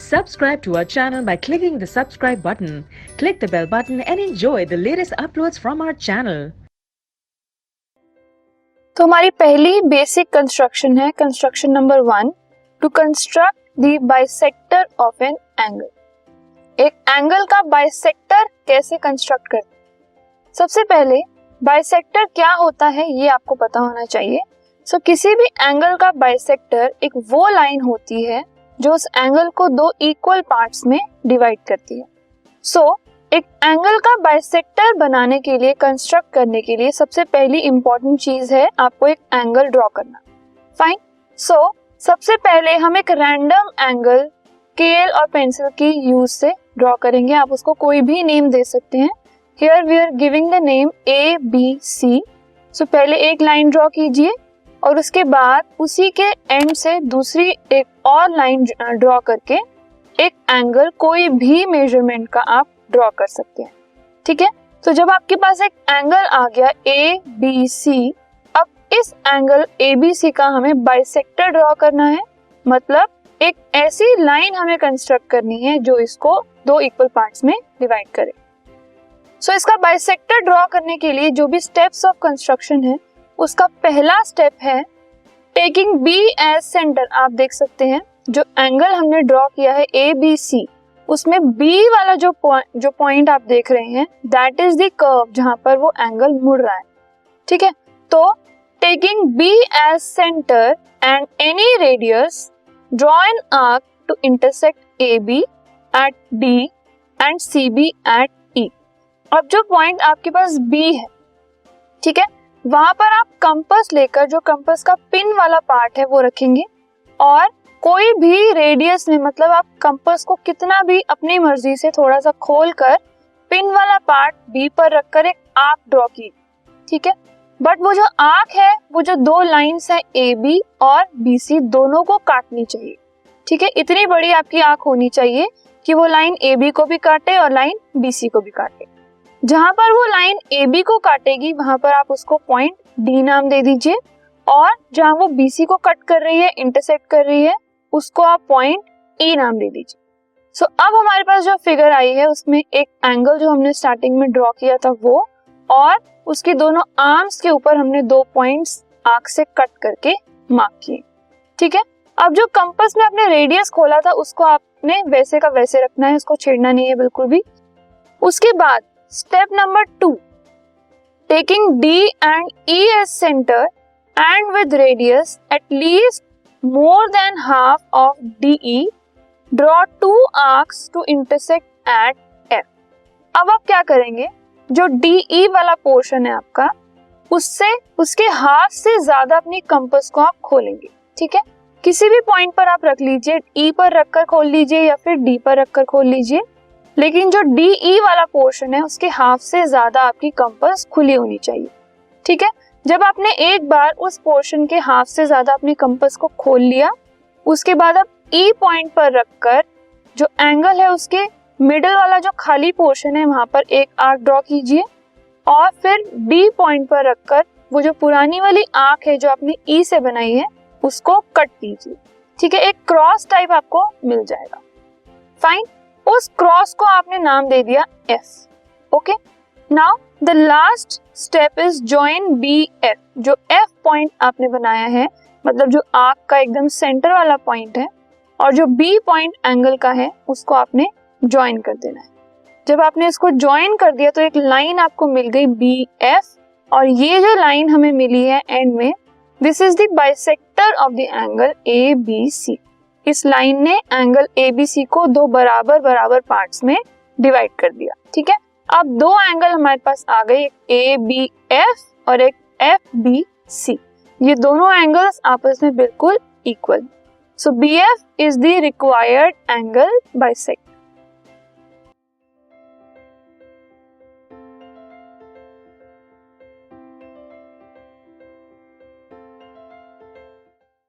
Subscribe to our channel by clicking the subscribe button. Click the bell button and enjoy the latest uploads from our channel. तो हमारी पहली basic construction है construction number 1, to construct the bisector of an angle. एक angle का bisector कैसे construct करते हैं। सबसे पहले बाइसेक्टर क्या होता है ये आपको पता होना चाहिए। किसी भी एंगल का बाइसेक्टर एक वो लाइन होती है जो उस एंगल को दो इक्वल पार्ट्स में डिवाइड करती है। एक एंगल का बाइसेक्टर बनाने के लिए, कंस्ट्रक्ट करने के लिए सबसे पहली इंपॉर्टेंट चीज है आपको एक एंगल ड्रॉ करना। फाइन। सबसे पहले हम एक रैंडम एंगल स्केल और पेंसिल की यूज से ड्रॉ करेंगे। आप उसको कोई भी नेम दे सकते हैं। Here we are giving the name ABC। पहले एक लाइन ड्रॉ कीजिए और उसके बाद उसी के एंड से दूसरी एक और लाइन ड्रॉ करके एक एंगल कोई भी मेजरमेंट का आप ड्रॉ कर सकते हैं। ठीक है। तो जब आपके पास एक एंगल आ गया ABC, अब इस एंगल ABC का हमें बाइसेक्टर ड्रॉ करना है। मतलब एक ऐसी लाइन हमें कंस्ट्रक्ट करनी है जो इसको दो इक्वल पार्ट्स में डिवाइड करे। इसका बाइसेक्टर ड्रॉ करने के लिए जो भी स्टेप्स ऑफ कंस्ट्रक्शन है उसका पहला स्टेप है टेकिंग B एज सेंटर। आप देख सकते हैं जो एंगल हमने ड्रॉ किया है ABC, उसमें B वाला जो पॉइंट आप देख रहे हैं दैट इज द कर्व जहां पर वो एंगल मुड़ रहा है। ठीक है। तो taking B as centre and any radius, draw an arc to intersect AB at D and CB at E। अब जो पॉइंट आपके पास B है, ठीक है, वहां पर आप कंपास लेकर, जो कंपास का पिन वाला पार्ट है वो रखेंगे और कोई भी रेडियस में, मतलब आप कंपास को कितना भी अपनी मर्जी से थोड़ा सा खोल कर पिन वाला पार्ट बी पर रखकर एक आर्क ड्रॉ की। ठीक है। बट वो जो आर्क है, वो जो दो लाइंस है AB और BC दोनों को काटनी चाहिए। ठीक है। इतनी बड़ी आपकी आर्क होनी चाहिए कि वो लाइन AB को भी काटे और लाइन BC को भी काटे। जहां पर वो लाइन AB को काटेगी वहां पर आप उसको पॉइंट D नाम दे दीजिए और जहां वो BC को कट कर रही है, इंटरसेक्ट कर रही है, उसको आप पॉइंट E नाम दे दीजिए। अब हमारे पास जो फिगर आई है उसमें एक एंगल जो हमने स्टार्टिंग में ड्रॉ किया था वो, और उसके दोनों आर्म्स के ऊपर हमने दो पॉइंट्स आर्क से कट करके मार्क किए। ठीक है। अब जो कंपास में आपने रेडियस खोला था उसको आपने वैसे का वैसे रखना है, उसको छेड़ना नहीं है बिल्कुल भी। उसके बाद step number 2, taking D and E as center and with radius at least more than half of DE, draw two arcs to intersect at F। अब आप क्या करेंगे, जो DE वाला पोर्शन है आपका, उससे उसके हाफ से ज्यादा अपनी कंपास को आप खोलेंगे। ठीक है। किसी भी पॉइंट पर आप रख लीजिए, E पर रखकर खोल लीजिए या फिर D पर रखकर खोल लीजिए, लेकिन जो DE वाला पोर्शन है उसके हाफ से ज्यादा आपकी कंपास खुली होनी चाहिए। ठीक है। जब आपने एक बार उस पोर्शन के हाफ से ज्यादा अपनी कंपास को खोल लिया, उसके बाद आप E पॉइंट पर रखकर जो एंगल है उसके मिडिल वाला जो खाली पोर्शन है वहां पर एक आर्क ड्रॉ कीजिए और फिर D पॉइंट पर रखकर वो जो पुरानी वाली आर्क है जो आपने E से बनाई है उसको कट कीजिए। ठीक है। एक क्रॉस टाइप आपको मिल जाएगा। फाइन। उस क्रॉस को आपने नाम दे दिया F। Okay. Now the last step is join BF। जो F पॉइंट आपने बनाया है, मतलब जो आर्क का एकदम सेंटर वाला पॉइंट है, और जो B पॉइंट एंगल का है उसको आपने ज्वाइन कर देना है। जब आपने इसको ज्वाइन कर दिया तो एक लाइन आपको मिल गई BF, और ये जो लाइन हमें मिली है एंड में, this is the bisector of the angle ABC। इस लाइन ने एंगल ABC को दो बराबर बराबर पार्ट्स में डिवाइड कर दिया। ठीक है। अब दो एंगल हमारे पास आ गए, एक ABF और एक FBC। ये दोनों एंगल्स आपस में बिल्कुल equal. BF is the required angle bisector.